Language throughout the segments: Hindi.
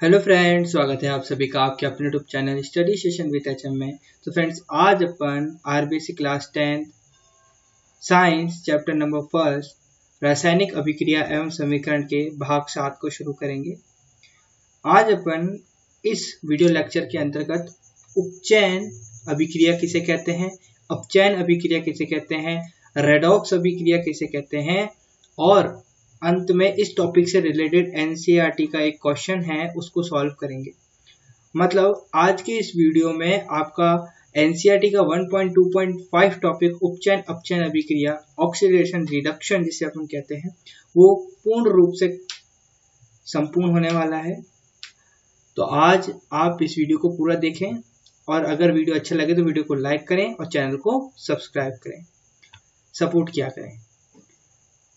हेलो फ्रेंड्स, स्वागत है आप सभी का आपके अपने YouTube channel study session with HM में। तो फ्रेंड्स, आज अपन RBC class 10 science chapter number 1 रासायनिक अभिक्रिया एवं समीकरण के भाग 7 को शुरू करेंगे। आज अपन इस वीडियो लेक्चर के अंतर्गत उपचयन अभिक्रिया किसे कहते हैं, अपचयन अभिक्रिया किसे कहते हैं, रेडॉक्स अभिक्रिया किसे कहते हैं और अंत में इस टॉपिक से रिलेटेड एनसीईआरटी का एक क्वेश्चन है उसको सॉल्व करेंगे। मतलब आज के इस वीडियो में आपका एनसीईआरटी का 1.2.5 टॉपिक उपचयन अपचयन अभिक्रिया ऑक्सीडेशन रिडक्शन जिसे अपन कहते हैं वो पूर्ण रूप से संपूर्ण होने वाला है। तो आज आप इस वीडियो को पूरा देखें और अगर वीडियो अच्छा लगे तो वीडियो को लाइक करें और चैनल को सब्सक्राइब करें, सपोर्ट किया करें।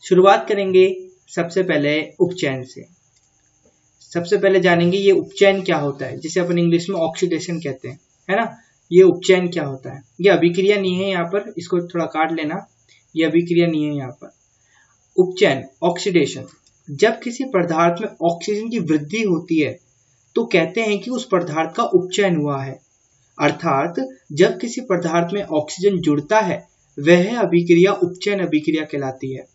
शुरुआत करेंगे सबसे पहले उपचयन से। सबसे पहले जानेंगे ये उपचयन क्या होता है, जिसे अपन इंग्लिश में ऑक्सीडेशन कहते हैं, है ना। ये उपचयन क्या होता है, ये अभिक्रिया नहीं है यहाँ पर, इसको थोड़ा काट लेना, ये अभिक्रिया नहीं है यहाँ पर। उपचयन ऑक्सीडेशन, जब किसी पदार्थ में ऑक्सीजन की वृद्धि होती है तो कहते हैं कि उस पदार्थ का उपचयन हुआ है। अर्थात जब किसी पदार्थ में ऑक्सीजन जुड़ता है वह अभिक्रिया उपचयन अभिक्रिया कहलाती है।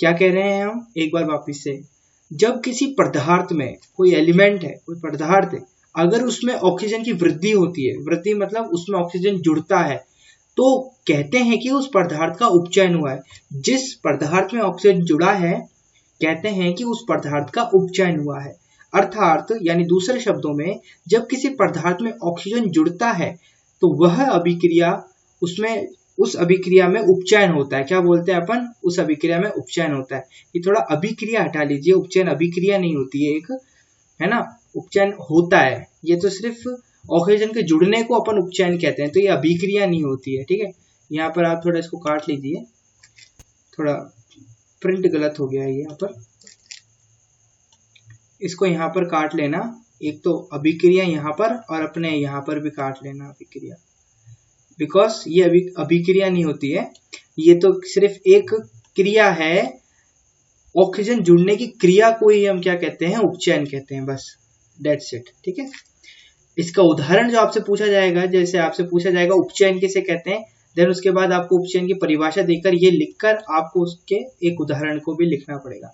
क्या कह रहे हैं हम, एक बार वापिस से। जब किसी पदार्थ में कोई एलिमेंट है, कोई पदार्थ है, अगर उसमें ऑक्सीजन की वृद्धि होती है, वृद्धि मतलब उसमें ऑक्सीजन जुड़ता है, तो कहते हैं कि उस पदार्थ का उपचयन हुआ है। जिस पदार्थ में ऑक्सीजन जुड़ा है कहते हैं कि उस पदार्थ का उपचयन हुआ है। अर्थात यानी दूसरे शब्दों में, जब किसी पदार्थ में ऑक्सीजन जुड़ता है तो वह अभिक्रिया उस अभिक्रिया में उपचयन होता है। क्या बोलते हैं अपन, उस अभिक्रिया में उपचयन होता है। ये थोड़ा अभिक्रिया हटा लीजिए, उपचयन अभिक्रिया नहीं होती है एक, है ना, उपचयन होता है। ये तो सिर्फ ऑक्सीजन के जुड़ने को अपन उपचयन कहते हैं, तो ये अभिक्रिया नहीं होती है, ठीक है। यहाँ पर आप थोड़ा इसको काट लीजिए, थोड़ा प्रिंट गलत हो गया है यहाँ पर, इसको यहाँ पर काट लेना। एक तो अभिक्रिया यहाँ पर और अपने यहाँ पर भी काट लेना अभिक्रिया, बिकॉज ये अभिक्रिया नहीं होती है, ये तो सिर्फ एक क्रिया है। ऑक्सीजन जुड़ने की क्रिया को ही हम क्या कहते हैं, उपचयन कहते हैं, बस दैट्स इट, ठीक है। इसका उदाहरण जो आपसे पूछा जाएगा, जैसे आपसे पूछा जाएगा उपचयन किसे कहते हैं, देन उसके बाद आपको उपचयन की परिभाषा देकर ये लिखकर आपको उसके एक उदाहरण को भी लिखना पड़ेगा।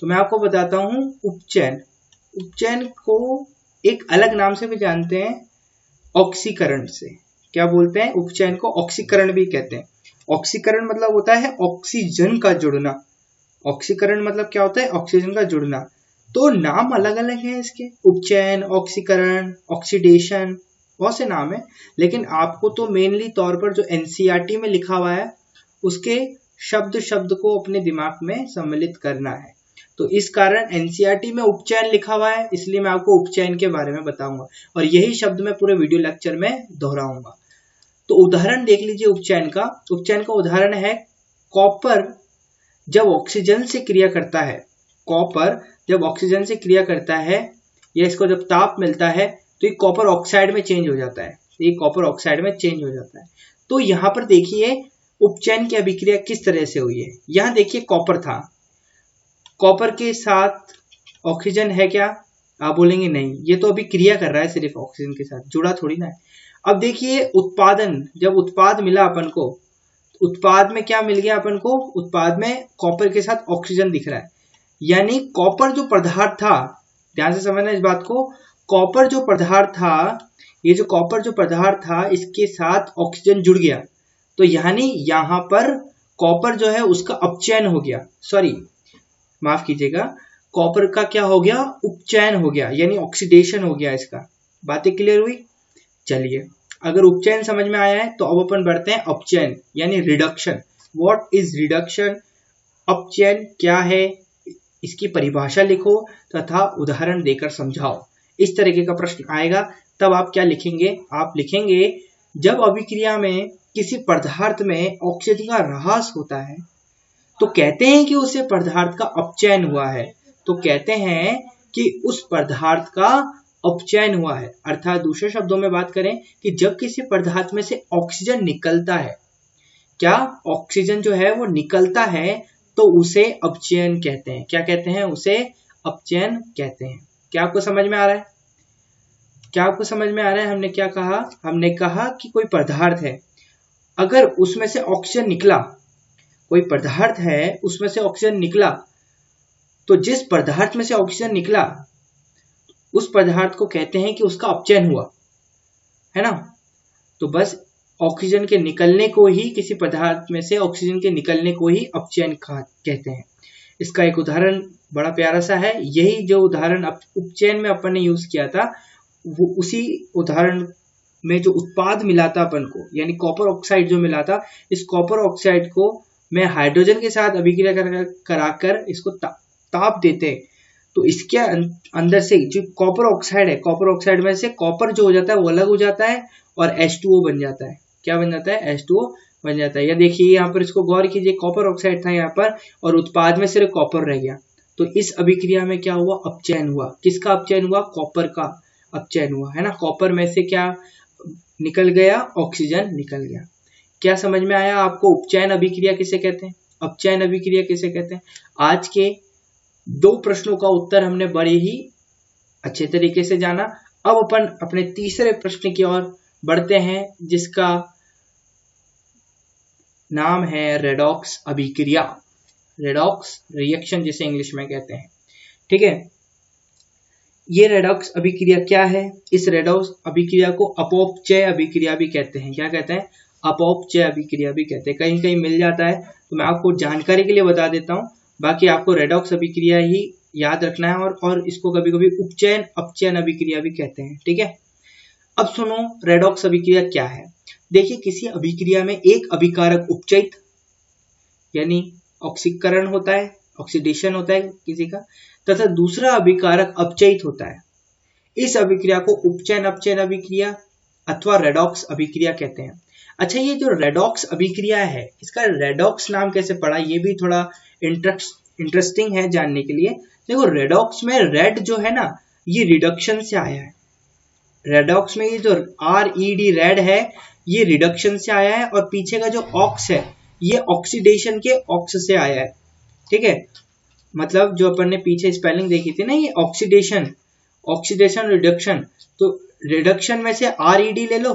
तो मैं आपको बताता हूं उपचयन को एक अलग नाम से भी जानते हैं, ऑक्सीकरण से। क्या बोलते हैं, उपचयन को ऑक्सीकरण भी कहते हैं। ऑक्सीकरण मतलब होता है ऑक्सीजन का जुड़ना। ऑक्सीकरण मतलब क्या होता है, ऑक्सीजन का जुड़ना। तो नाम अलग अलग है इसके, उपचयन, ऑक्सीकरण, ऑक्सीडेशन, बहुत से नाम है, लेकिन आपको तो मेनली तौर पर जो एनसीईआरटी में लिखा हुआ है उसके शब्द शब्द को अपने दिमाग में सम्मिलित करना है। तो इस कारण एनसीईआरटी में उपचयन लिखा हुआ है, इसलिए मैं आपको उपचयन के बारे में बताऊंगा और यही शब्द मैं पूरे वीडियो लेक्चर में दोहराऊंगा। तो उदाहरण देख लीजिए उपचयन का। उपचयन का उदाहरण है कॉपर जब ऑक्सीजन से क्रिया करता है। कॉपर जब ऑक्सीजन से क्रिया करता है या इसको जब ताप मिलता है तो ये कॉपर ऑक्साइड में चेंज हो जाता है, ये कॉपर ऑक्साइड में चेंज हो जाता है। तो यहाँ पर देखिए उपचयन की अभिक्रिया किस तरह से हुई है। यहाँ देखिए कॉपर था, कॉपर के साथ ऑक्सीजन है क्या, आप बोलेंगे नहीं, ये तो अभी क्रिया कर रहा है, सिर्फ ऑक्सीजन के साथ जुड़ा थोड़ी ना है। अब देखिए उत्पादन, जब उत्पाद मिला अपन को, उत्पाद में क्या मिल गया अपन को, उत्पाद में कॉपर के साथ ऑक्सीजन दिख रहा है। यानी कॉपर जो पदार्थ था, ध्यान से समझना इस बात को, कॉपर जो पदार्थ था, ये जो कॉपर जो पदार्थ था इसके साथ ऑक्सीजन जुड़ गया, तो यानी यहाँ पर कॉपर जो है उसका अपचयन हो गया, सॉरी माफ कीजिएगा, कॉपर का क्या हो गया, उपचयन हो गया, यानी ऑक्सीडेशन हो गया इसका। बातें क्लियर हुई। चलिए, अगर उपचयन समझ में आया है तो अब अपन बढ़ते हैं अपचयन यानी रिडक्शन। व्हाट इज रिडक्शन, अपचयन क्या है, इसकी परिभाषा लिखो तथा उदाहरण देकर समझाओ। इस तरीके का प्रश्न आएगा तब आप क्या लिखेंगे, आप लिखेंगे जब अभिक्रिया में किसी पदार्थ में ऑक्सीजन का ह्रास होता है तो कहते हैं कि उसे पदार्थ का अपचयन हुआ है। तो कहते हैं कि उस पदार्थ का अपचयन हुआ है। अर्थात दूसरे शब्दों में बात करें कि जब किसी पदार्थ में से ऑक्सीजन निकलता है, क्या ऑक्सीजन जो है वो निकलता है तो उसे अपचयन कहते हैं। क्या कहते हैं, उसे अपचयन कहते हैं। क्या आपको समझ में आ रहा है? क्या आपको समझ में आ रहा है? हमने क्या कहा? हमने कहा कि कोई पदार्थ है, अगर उसमें से ऑक्सीजन निकला, कोई पदार्थ है उसमें से ऑक्सीजन निकला, तो जिस पदार्थ में से ऑक्सीजन निकला उस पदार्थ को कहते हैं कि उसका अपचयन हुआ, है ना। तो बस ऑक्सीजन के निकलने को ही, किसी पदार्थ में से ऑक्सीजन के निकलने को ही अपचयन कहते हैं। इसका एक उदाहरण बड़ा प्यारा सा है, यही जो उदाहरण उपचयन में अपन ने यूज किया था, वो उसी उदाहरण में जो उत्पाद मिला था अपन को, यानी कॉपर ऑक्साइड जो मिला था, इस कॉपर ऑक्साइड को मैं हाइड्रोजन के साथ अभिक्रिया कराकर इसको ताप देते, तो इसके अंदर से जो कॉपर ऑक्साइड है, कॉपर ऑक्साइड में से कॉपर जो हो जाता है वो अलग हो जाता है और H2O बन जाता है। क्या बन जाता है? H2O बन जाता है। या देखिए यहाँ पर, इसको गौर कीजिए, कॉपर ऑक्साइड था यहाँ पर और उत्पाद में सिर्फ कॉपर रह गया, तो इस अभिक्रिया में क्या हुआ? अपचयन हुआ। किसका अपचयन हुआ? कॉपर का अपचयन हुआ, है ना। कॉपर में से क्या निकल गया? ऑक्सीजन निकल गया। क्या समझ में आया आपको? उपचयन अभिक्रिया किसे कहते हैं? अपचयन अभिक्रिया किसे कहते हैं? आज के 2 प्रश्नों का उत्तर हमने बड़े ही अच्छे तरीके से जाना। अब अपन अपने तीसरे प्रश्न की ओर बढ़ते हैं, जिसका नाम है रेडॉक्स अभिक्रिया, रेडॉक्स रिएक्शन जिसे इंग्लिश में कहते हैं। ठीक है, ये रेडॉक्स अभिक्रिया क्या है? इस रेडॉक्स अभिक्रिया को अपौपचय अभिक्रिया भी कहते हैं। क्या कहते हैं? अपौपचय अभिक्रिया भी कहते हैं। कहीं कहीं मिल जाता है, तो मैं आपको जानकारी के लिए बता देता हूं, बाकी आपको रेडॉक्स अभिक्रिया ही याद रखना है, और इसको कभी कभी उपचयन अपचयन अभिक्रिया भी कहते हैं। ठीक है, अब सुनो रेडॉक्स अभिक्रिया क्या है। देखिए, किसी अभिक्रिया में एक अभिकारक उपचयित यानी ऑक्सीकरण होता है, ऑक्सीडेशन होता है किसी का, तथा दूसरा अभिकारक अपचयित होता है। इस अभिक्रिया को उपचयन अपचयन अभिक्रिया अथवा रेडॉक्स अभिक्रिया कहते हैं। अच्छा, ये जो रेडॉक्स अभिक्रिया है, इसका रेडॉक्स नाम कैसे पड़ा, ये भी थोड़ा इंटरेस्टिंग है जानने के लिए। देखो, रेडॉक्स में रेड जो है ना, ये रिडक्शन से आया है। रेडॉक्स में ये जो RED रेड है, ये रिडक्शन से आया है, और पीछे का जो ऑक्स है, ये ऑक्सीडेशन के ऑक्स से आया है। ठीक है, मतलब जो अपन ने पीछे स्पेलिंग देखी थी ना, ये ऑक्सीडेशन, ऑक्सीडेशन रिडक्शन, तो रिडक्शन में से RED ले लो।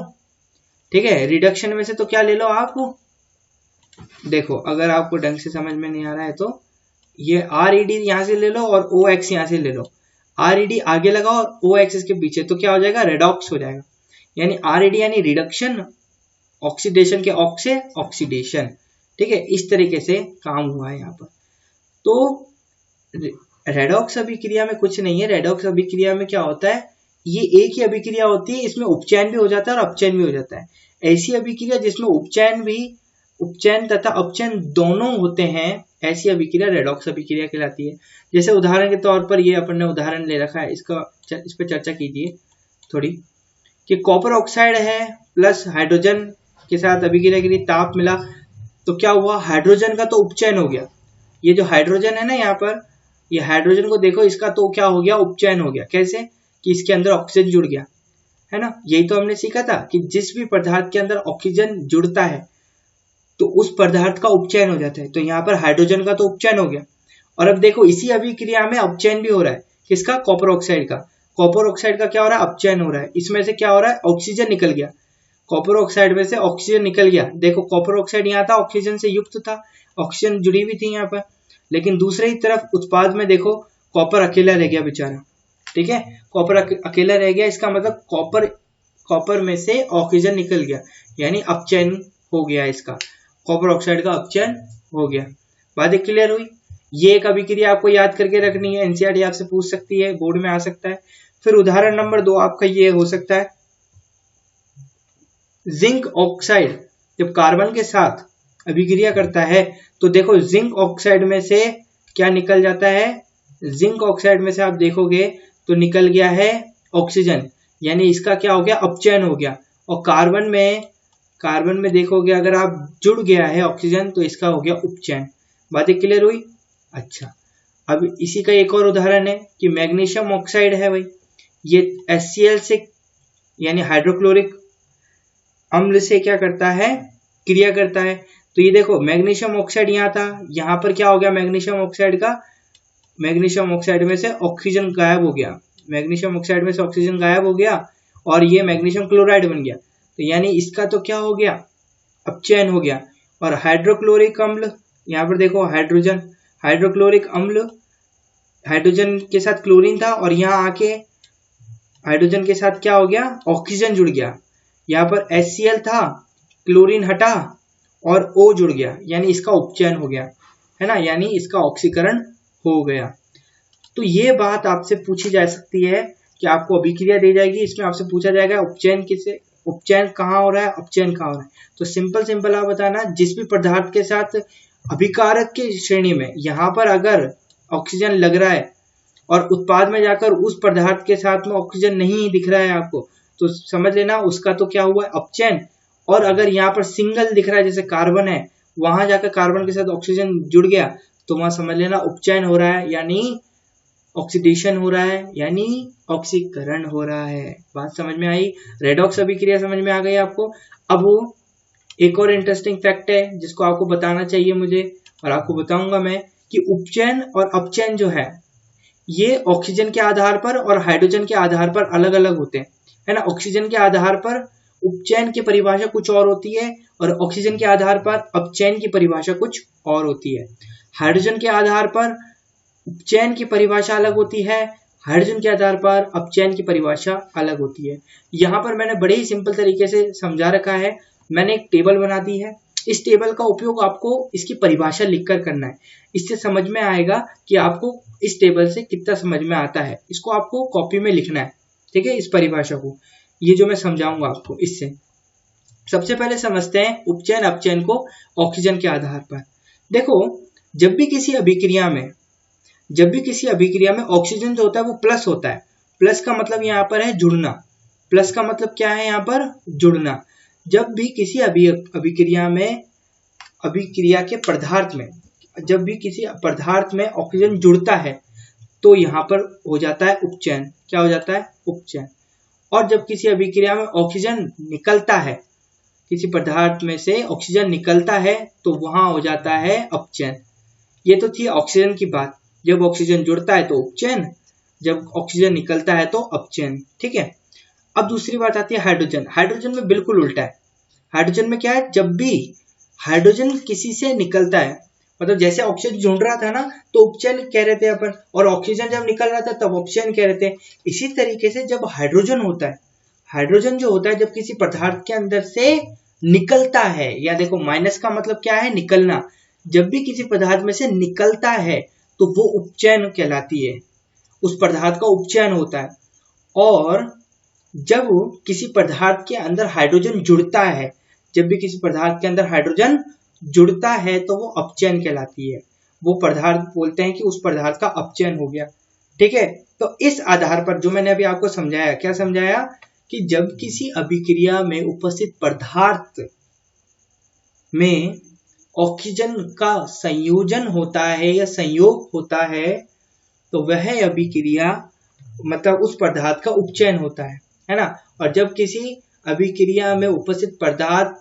ठीक है, रिडक्शन में से तो क्या ले लो आप? देखो, अगर आपको ढंग से समझ में नहीं आ रहा है तो ये RED यहां से ले लो और OX यहां से ले लो। RED आगे लगाओ और OX इसके पीछे, तो क्या हो जाएगा? रेडॉक्स हो जाएगा। यानी RED यानी रिडक्शन, ऑक्सीडेशन के ऑक्स से ऑक्सीडेशन। ठीक है, इस तरीके से काम हुआ है यहाँ पर। तो रेडॉक्स अभिक्रिया में कुछ नहीं है। रेडॉक्स अभिक्रिया में क्या होता है, ये एक ही अभिक्रिया होती है, इसमें उपचयन भी हो जाता है और अपचयन भी हो जाता है। ऐसी अभिक्रिया जिसमें उपचयन तथा अपचयन दोनों होते हैं, ऐसी अभिक्रिया रेडॉक्स अभिक्रिया कहलाती है। जैसे उदाहरण के तौर पर ये अपन ने उदाहरण ले रखा है, इस पर चर्चा कीजिए थोड़ी, कि कॉपर ऑक्साइड है प्लस हाइड्रोजन के साथ अभिक्रिया के लिए ताप मिला, तो क्या हुआ? हाइड्रोजन का तो उपचयन हो गया। ये जो हाइड्रोजन है ना यहाँ पर, ये हाइड्रोजन को देखो, इसका तो क्या हो गया? उपचयन हो गया। कैसे? कि इसके अंदर ऑक्सीजन जुड़ गया, है ना। यही तो हमने सीखा था कि जिस भी पदार्थ के अंदर ऑक्सीजन जुड़ता है तो उस पदार्थ का उपचयन हो जाता है। तो यहाँ पर हाइड्रोजन का तो उपचयन हो गया, और अब देखो इसी अभिक्रिया में अपचयन भी हो रहा है। किसका? कॉपर ऑक्साइड का। कॉपर ऑक्साइड का क्या हो रहा है? अपचयन हो रहा है। इसमें से क्या हो रहा है? ऑक्सीजन निकल गया। कॉपर ऑक्साइड में से ऑक्सीजन निकल गया। देखो, कॉपर ऑक्साइड यहाँ था, ऑक्सीजन से युक्त था, ऑक्सीजन जुड़ी हुई थी यहाँ पर, लेकिन दूसरे ही तरफ उत्पाद में देखो कॉपर अकेला रह गया बेचारा। ठीक है, कॉपर अकेला रह गया, इसका मतलब कॉपर में से ऑक्सीजन निकल गया, यानी अपचयन हो गया, इसका कॉपर ऑक्साइड का अपचयन हो गया। बात क्लियर हुई? ये एक अभिक्रिया आपको याद करके रखनी है, एनसीईआरटी आपसे पूछ सकती है, बोर्ड में आ सकता है। फिर उदाहरण नंबर 2 आपका ये हो सकता है, जिंक ऑक्साइड जब कार्बन के साथ अभिक्रिया करता है, तो देखो जिंक ऑक्साइड में से क्या निकल जाता है? जिंक ऑक्साइड में से आप देखोगे तो निकल गया है ऑक्सीजन, यानी इसका क्या हो गया? अपचयन हो गया। और कार्बन में देखोगे अगर आप जुड़ गया है ऑक्सीजन, तो इसका हो गया उपचयन। बातें क्लियर हुई? अच्छा, अब इसी का एक और उदाहरण है कि मैग्नीशियम ऑक्साइड है भाई, ये HCl से यानी हाइड्रोक्लोरिक अम्ल से क्या करता है? क्रिया करता है। तो ये देखो मैग्नीशियम ऑक्साइड यहाँ था, यहाँ पर क्या हो गया? मैग्नीशियम ऑक्साइड में से ऑक्सीजन गायब हो गया, मैग्नीशियम ऑक्साइड में से ऑक्सीजन गायब हो गया और ये मैग्नीशियम क्लोराइड बन गया, तो यानी इसका तो क्या हो गया, अपचयन हो गया। और हाइड्रोक्लोरिक अम्ल, यहाँ पर देखो हाइड्रोजन, हाइड्रोक्लोरिक अम्ल, हाइड्रोजन के साथ क्लोरीन था और यहाँ आके हाइड्रोजन के साथ क्या हो गया, ऑक्सीजन जुड़ गया। यहाँ पर HCl था, क्लोरीन हटा और O जुड़ गया, यानी इसका उपचयन हो गया, है ना, यानी इसका ऑक्सीकरण हो गया। तो ये बात आपसे पूछी जा सकती है कि आपको अभिक्रिया दी जाएगी, इसमें आपसे पूछा जाएगा उपचयन किसे, उपचयन कहाँ हो रहा है, अपचयन कहाँ हो रहा है। तो सिंपल आप बताना, जिस भी पदार्थ के साथ अभिकारक की श्रेणी में यहाँ पर अगर ऑक्सीजन लग रहा है और उत्पाद में जाकर उस पदार्थ के साथ में ऑक्सीजन नहीं दिख रहा है आपको, तो समझ लेना उसका तो क्या हुआ है, अपचयन। और अगर यहाँ पर सिंगल दिख रहा है, जैसे कार्बन है, वहां जाकर कार्बन के साथ ऑक्सीजन जुड़ गया, तो वहां समझ लेना उपचयन हो रहा है, यानी ऑक्सीडेशन हो रहा है, यानी ऑक्सीकरण हो रहा है। बात समझ में आई, रेडॉक्स अभिक्रिया समझ में आ गई आपको। अब एक और इंटरेस्टिंग फैक्ट है जिसको आपको बताना चाहिए मुझे, और आपको बताऊंगा मैं, कि उपचयन और अपचयन जो है ये ऑक्सीजन के आधार पर और हाइड्रोजन के आधार पर अलग अलग होते हैं, है ना। ऑक्सीजन के आधार पर उपचयन की परिभाषा कुछ और होती है और ऑक्सीजन के आधार पर अपचयन की परिभाषा कुछ और होती है। हाइड्रोजन के आधार पर उपचयन की परिभाषा अलग होती है, हाइड्रोजन के आधार पर अपचयन की परिभाषा अलग होती है। यहाँ पर मैंने बड़े ही सिंपल तरीके से समझा रखा है, मैंने एक टेबल बना दी है, इस टेबल का उपयोग आपको इसकी परिभाषा लिखकर करना है, इससे समझ में आएगा कि आपको इस टेबल से कितना समझ में आता है। इसको आपको कॉपी में लिखना है, ठीक है, इस परिभाषा को, ये जो मैं समझाऊंगा आपको इससे। सबसे पहले समझते हैं उपचयन अपचयन को ऑक्सीजन के आधार पर। देखो, जब भी किसी अभिक्रिया में ऑक्सीजन जो होता है वो प्लस होता है। प्लस का मतलब यहाँ पर है जुड़ना, प्लस का मतलब क्या है यहाँ पर, जुड़ना। जब भी किसी अभिक्रिया के पदार्थ में, जब भी किसी पदार्थ में ऑक्सीजन जुड़ता है तो यहाँ पर हो जाता है उपचयन। क्या हो जाता है, उपचयन। और जब किसी अभिक्रिया में ऑक्सीजन निकलता है, किसी पदार्थ में से ऑक्सीजन निकलता है, तो वहां हो जाता है अपचयन। ये तो थी ऑक्सीजन की बात, जब ऑक्सीजन जुड़ता है तो उपचयन, जब ऑक्सीजन निकलता है तो अपचयन, ठीक है। अब दूसरी बात आती है हाइड्रोजन। हाइड्रोजन में बिल्कुल उल्टा है। हाइड्रोजन में क्या है, जब भी हाइड्रोजन किसी से निकलता है, मतलब जैसे ऑक्सीजन जुड़ रहा था ना तो उपचयन कह रहे थे अपन, और ऑक्सीजन जब निकल रहा था तब अपचयन कह रहे थे। इसी तरीके से जब हाइड्रोजन होता है, हाइड्रोजन जो होता है जब किसी पदार्थ के अंदर से निकलता है, या देखो माइनस का मतलब क्या है, निकलना। जब भी किसी पदार्थ में से निकलता है तो वो उपचयन कहलाती है, उस पदार्थ का उपचयन होता है। और जब किसी पदार्थ के अंदर हाइड्रोजन जुड़ता है, जब भी किसी पदार्थ के अंदर हाइड्रोजन जुड़ता है तो वो अपचयन कहलाती है। वो पदार्थ बोलते हैं कि उस पदार्थ का अपचयन हो गया, ठीक है। तो इस आधार पर जो मैंने अभी आपको समझाया, क्या समझाया, कि जब किसी अभिक्रिया में उपस्थित पदार्थ में ऑक्सीजन का संयोजन होता है या संयोग होता है तो वह अभिक्रिया, मतलब उस पदार्थ का उपचयन होता है ना। और जब किसी अभिक्रिया में उपस्थित पदार्थ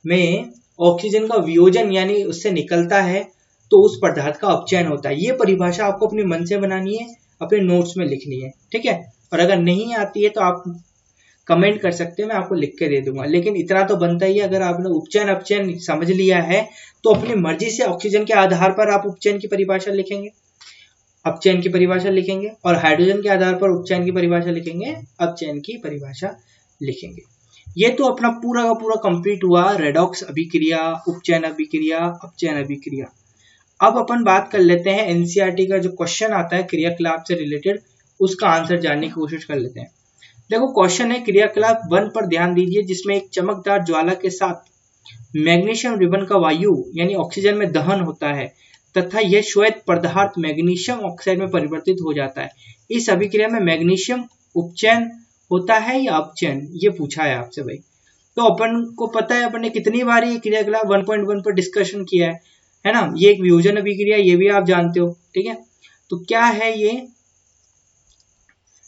में ऑक्सीजन का वियोजन यानी उससे निकलता है तो उस पदार्थ का अपचयन होता है। ये परिभाषा आपको अपने मन से बनानी है, अपने नोट्स में लिखनी है, ठीक है। और अगर नहीं आती है तो आप कमेंट कर सकते हैं, मैं आपको लिख के दे दूंगा। लेकिन इतना तो बनता ही है, अगर आपने उपचयन अपचयन समझ लिया है तो अपनी मर्जी से ऑक्सीजन के आधार पर आप उपचयन की परिभाषा लिखेंगे, अपचयन की परिभाषा लिखेंगे, और हाइड्रोजन के आधार पर उपचयन की परिभाषा लिखेंगे, अपचयन की परिभाषा लिखेंगे। ये तो अपना पूरा का पूरा कंप्लीट हुआ रेडॉक्स अभिक्रिया, उपचयन अभिक्रिया, अपचयन अभिक्रिया। अब अपन बात कर लेते हैं एनसीईआरटी का जो क्वेश्चन आता है क्रियाकलाप से रिलेटेड, उसका आंसर जानने की कोशिश कर लेते हैं। देखो क्वेश्चन है क्रियाकलाप 1 पर ध्यान दीजिए, जिसमें एक चमकदार ज्वाला के साथ मैग्नीशियम रिबन का वायु यानी ऑक्सीजन में दहन होता है तथा यह श्वेत पदार्थ मैग्नीशियम ऑक्साइड में परिवर्तित हो जाता है। इस अभिक्रिया में मैग्नीशियम उपचयन होता है या अपचयन, ये पूछा है आपसे भाई। तो अपन को पता है, अपन ने कितनी बार ये क्रियाकलाप 1.1 पर डिस्कशन किया है ना। ये एक वियोजन अभिक्रिया, ये भी आप जानते हो, ठीक है। तो क्या है ये,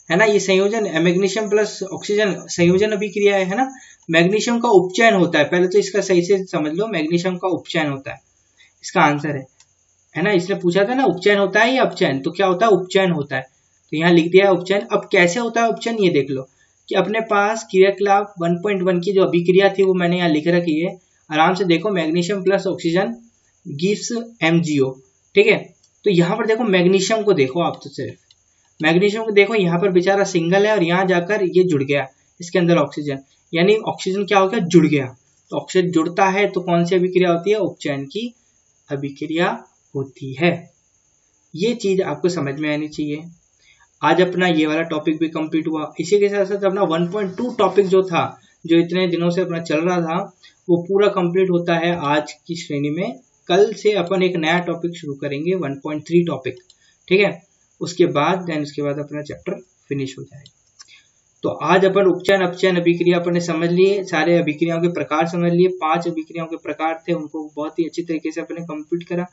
है ना, ये संयोजन मैग्नीशियम प्लस ऑक्सीजन संयोजन अभिक्रिया है ना। मैग्नीशियम का उपचयन होता है, पहले तो इसका सही से समझ लो, मैग्नीशियम का उपचयन होता है, इसका आंसर है ना। इसने पूछा था ना उपचयन होता है या अपचयन, तो क्या होता है, उपचयन होता है। तो यहाँ लिख दिया है उपचयन। अब कैसे होता है उपचयन ये देख लो कि अपने पास क्रियाकलाप 1.1 की जो अभिक्रिया थी वो मैंने यहाँ लिख रखी है, आराम से देखो, magnesium plus oxygen gives MgO, ठीक है। तो यहाँ पर देखो मैग्नीशियम को देखो, आप तो सिर्फ मैग्नीशियम को देखो, यहाँ पर बेचारा सिंगल है और यहाँ जाकर ये जुड़ गया इसके अंदर ऑक्सीजन, यानी ऑक्सीजन क्या हो गया, जुड़ गया। तो ऑक्सीजन जुड़ता है तो कौन सी अभिक्रिया होती है, उपचयन की अभिक्रिया होती है। ये चीज आपको समझ में आनी चाहिए। आज अपना ये वाला टॉपिक भी कंप्लीट हुआ। इसी के साथ साथ अपना 1.2 टॉपिक जो था, जो इतने दिनों से अपना चल रहा था, वो पूरा कंप्लीट होता है आज की श्रेणी में। कल से अपन एक नया टॉपिक शुरू करेंगे 1.3 टॉपिक, ठीक है। उसके बाद अपना चैप्टर फिनिश हो जाएगा। तो आज अपन उपचयन अपचयन अभिक्रिया अपन ने समझ लिए, सारे अभिक्रियाओं के प्रकार समझ लिए। 5 अभिक्रियाओं के प्रकार थे, उनको बहुत ही अच्छी तरीके से अपने कंप्लीट करा।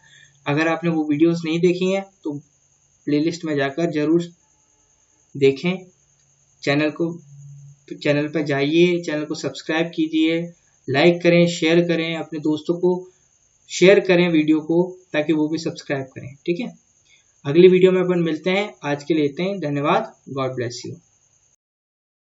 अगर आपने वो वीडियोस नहीं देखी हैं तो प्लेलिस्ट में जाकर जरूर देखें। चैनल पर जाइए, चैनल को सब्सक्राइब कीजिए, लाइक करें, शेयर करें, अपने दोस्तों को शेयर करें वीडियो को, ताकि वो भी सब्सक्राइब करें, ठीक है। अगली वीडियो में अपन मिलते हैं। आज के लिए इतना ही, धन्यवाद, गॉड ब्लेस यू।